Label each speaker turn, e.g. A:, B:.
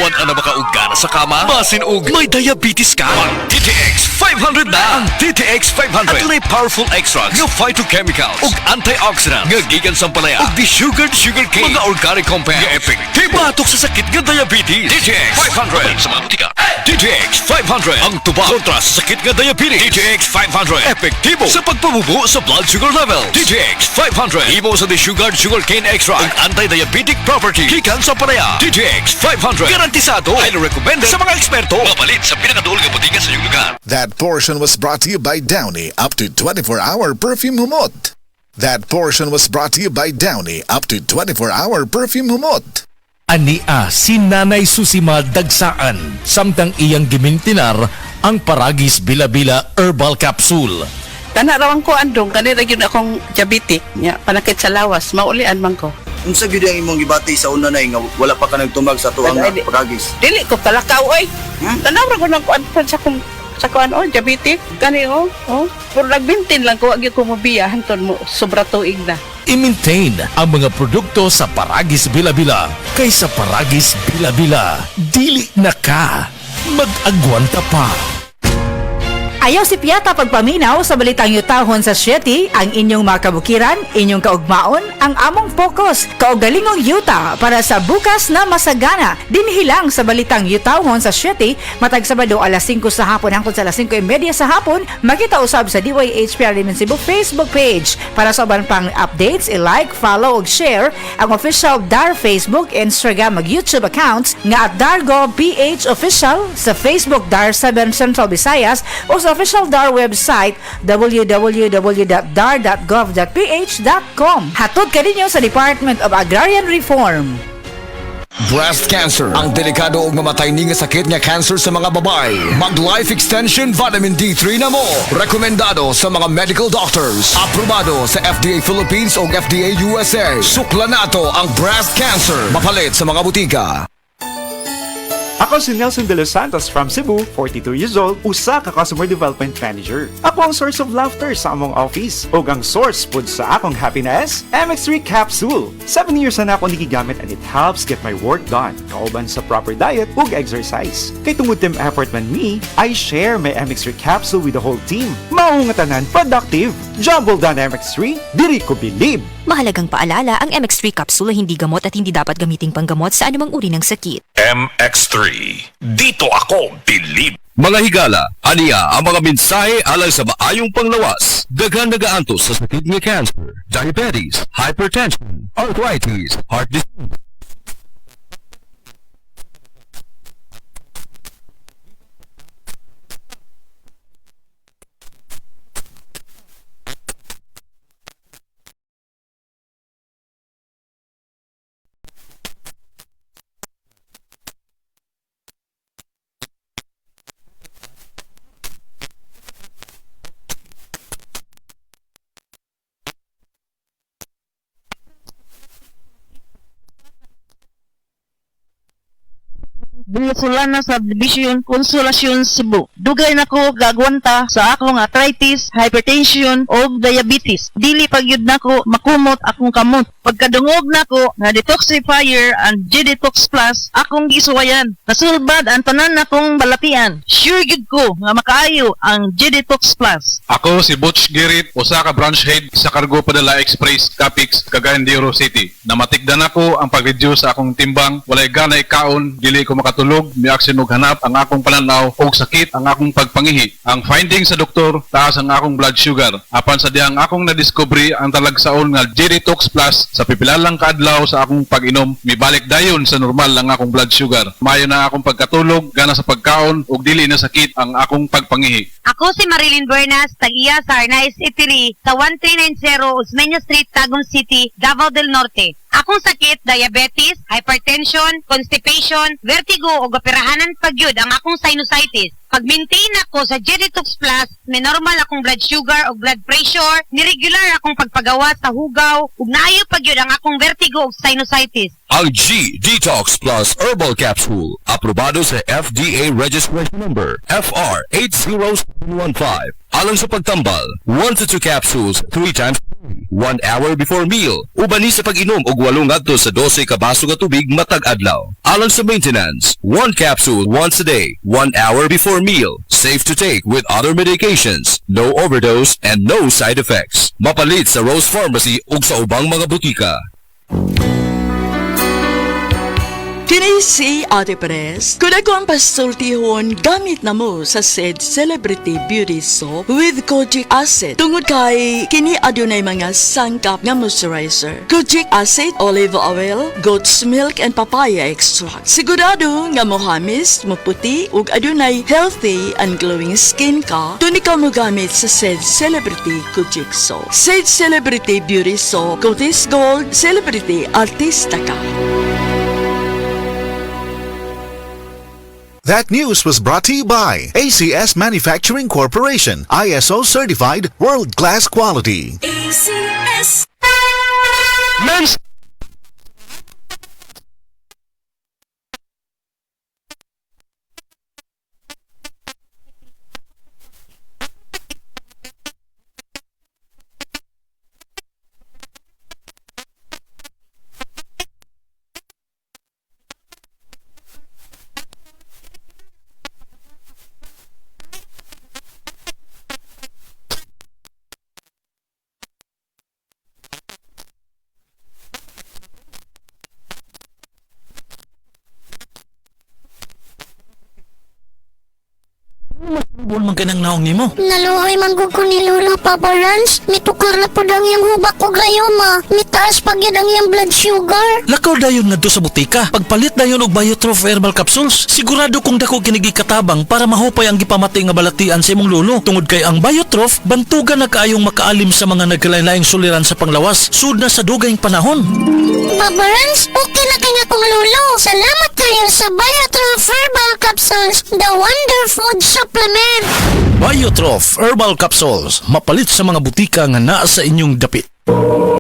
A: Awan na makaugana sa kama? Basin og may diabetes ka? TTX 500 na! Ang TTX 500 at may powerful extracts ng phytochemicals ug antioxidants nga gikan sa palaya ug desugared sugarcane mga organic compounds nga epektibo batok sa sakit nga diabetes. TTX 500 sa mga butika. TTX 500 ang tuba kontra sa sakit nga diabetes. TTX 500 epektibo sa pagpabubo sa blood sugar level. TTX 500 imo sa desugared sugarcane extract ug anti-diabetic property gikan sa palaya. TTX 500 garantisado highly recommended sa mga eksperto mapalit sa pinakaduol nga butika sa iyong lugar.
B: That portion was brought to you by Downy up to 24-hour perfume humot. That portion was brought to you by Downy up to 24-hour perfume humot.
C: Ania si Nanay Susima Dagsaan samtang iyang gimintinar ang Paragis Bila-Bila Herbal Capsule.
D: Tanarawan ko andong kanira gyud akong diabetic nya panakit sa lawas maulian man ko.
E: Unsa gyud ang imong gibati sa una nay nga wala pa ka nagtumag sa tuang Paragis?
D: Dili ko talakaw oy. Tanawra ko nang kuan sa kuan oh diabetic kani oh. Puro nagbintin lang ko agi ko mobiya hanton mo sobra tuig na.
C: I-maintain ang mga produkto sa Paragis Bila-Bila kaysa Paragis Bila-Bila. Dili na ka. Mag-agwanta pa.
F: Ayaw si Piata pagpaminaw sa balitang yutahon sa Sieti, ang inyong mga kabukiran, inyong kaugmaon, ang among focus, kaugalingong yuta para sa bukas na masagana. Dinhilang sa balitang yutahon sa Sieti, matag Sabado alas 5 sa hapon hangtod sa alas 5:30 sa hapon, makita usab sa DYHPR Cebu Facebook page. Para sa uban pang updates, i-like, follow ug share ang official DAR Facebook, Instagram ug YouTube accounts nga at DarGo PH Official sa Facebook DAR 7 Central Visayas o sa official DAR website www.dar.gov.ph.com. Hatod kaninyo sa Department of Agrarian Reform.
A: Breast cancer, ang delikado ug mamatay ni nga sakit nga cancer sa mga babae. Mag Life Extension Vitamin D3 na mo. Rekomendado sa mga medical doctors. Aprobado sa FDA Philippines ug FDA USA. Sukla nato ang breast cancer. Mapalit sa mga butika.
G: Ako si Nelson De Los Santos from Cebu, 42 years old, usa ka Customer Development Manager. Ako ang source of laughter sa among office ug ang source pud sa akong happiness, MX3 Capsule. 7 years na ako nigigamit and it helps get my work done, kauban sa proper diet ug exercise. Kay tungod team effort man me, I share my MX3 Capsule with the whole team. Mao nga tanan productive. Job well done MX3, diri ko believe.
H: Mahalagang paalala, ang MX3 capsule hindi gamot at hindi dapat gamiting panggamot sa anumang uri ng sakit.
A: MX3. Dito ako believe. Mga higala, aniya ang mga mensahe alay sa maayong panglawas. Daghan nagaantos sa sakit ng cancer, diabetes, hypertension, arthritis, heart disease.
I: Bulasulana Subdivision, Consolacion, Cebu. Dugay nako gagwanta sa akong arthritis, hypertension o diabetes. Dili pagyud nako makumot akong kamot. Pagkadungog nako nga detoxifier and G-Detox Plus akong gisuwayan. Nasulbad ang tanan nakong balatian. Sure gyud ko nga makaayo ang G-Detox Plus.
J: Ako si Butch Girit, usa ka branch head sa Cargo Padala Express, Capix, Cagayan de Oro City. Namatigdan ako ang pag-reduce sa akong timbang, walay ganay kaon, dili ko makatulog, miaksin og hanap ang akong pananaw og sakit ang akong pagpangihi. Ang finding sa doktor, taas ang akong blood sugar. Apan sa dihang akong nadiscovery ang talagsaon nga G-Detox Plus sa pipilalang kaadlaw sa akong pag-inom, mibalik dayon sa normal ang akong blood sugar. Mayo na akong pagkatulog, gana sa pagkaon ug dili na sakit ang akong pagpangihi.
K: Ako si Marilyn Bernas, tag-iya sa Arnaiz Eatery sa 1390 Osmeña Street, Tagum City, Davao del Norte. Akong sakit, diabetes, hypertension, constipation, vertigo o operahanan pagyud ang akong sinusitis. Pag-maintain ako sa G-Detox Plus, may normal akong blood sugar o blood pressure, niregular akong pagpagawa sa hugaw, ug naayo pagyud ang akong vertigo o sinusitis.
A: Ang G-Detox Plus Herbal Capsule, aprobado sa FDA Registration Number FR 80715. Alang sa pagtambal, 1 to 2 capsules 3 times 1 hour before meal. Ubani sa pag-inom og 8 ngadto sa 12 ka baso ka tubig matag adlaw. Alang sa maintenance, 1 capsule once a day, 1 hour before meal. Safe to take with other medications, no overdose and no side effects. Mapalit sa Rose Pharmacy ug sa ubang mga butika.
L: Kini si Ate Pres. Kung ako ang pasultihon, gamit na mo sa said Celebrity Beauty Soap with Kojic Acid. Tungod kay kini adunay mga sangkap nga moisturizer. Kojic Acid, olive oil, goat's milk, and papaya extract. Sigurado nga mohamis, maputi, ug adunay healthy and glowing skin ka, tuni ka mo gamit sa said Celebrity Kojic Soap. Said Celebrity Beauty Soap, Cotis Gold, Celebrity Artista ka.
B: That news was brought to you by ACS Manufacturing Corporation, ISO certified world-class quality.
L: ACS.
A: Men's
C: Buwan man ka ng naong nimo.
M: Naluhay man gud ko ni Lola Papa Rans. Mitukar na po ang iyang hubak ko gayoma. Mitaas pag yun ang iyang blood sugar.
C: Lakaw dayon ngadto sa butika. Pagpalit dayon og Biotrof Herbal Capsules. Sigurado kung dako kinigi katabang para mahupay ang gipamati nga balatian sa imong lulo. Tungod kay ang Biotrof bantugan na kaayong makaalim sa mga nagkalain-laing suliran sa panglawas. Sud na sa dugayng panahon.
M: Papa Rans, okay na kay nga kong lulo. Salamat kayo sa Biotrof Herbal Capsules, the Wonder Food Supplement.
C: Biotrof Herbal Capsules, mapalit sa mga butika nga naa sa inyong dapit.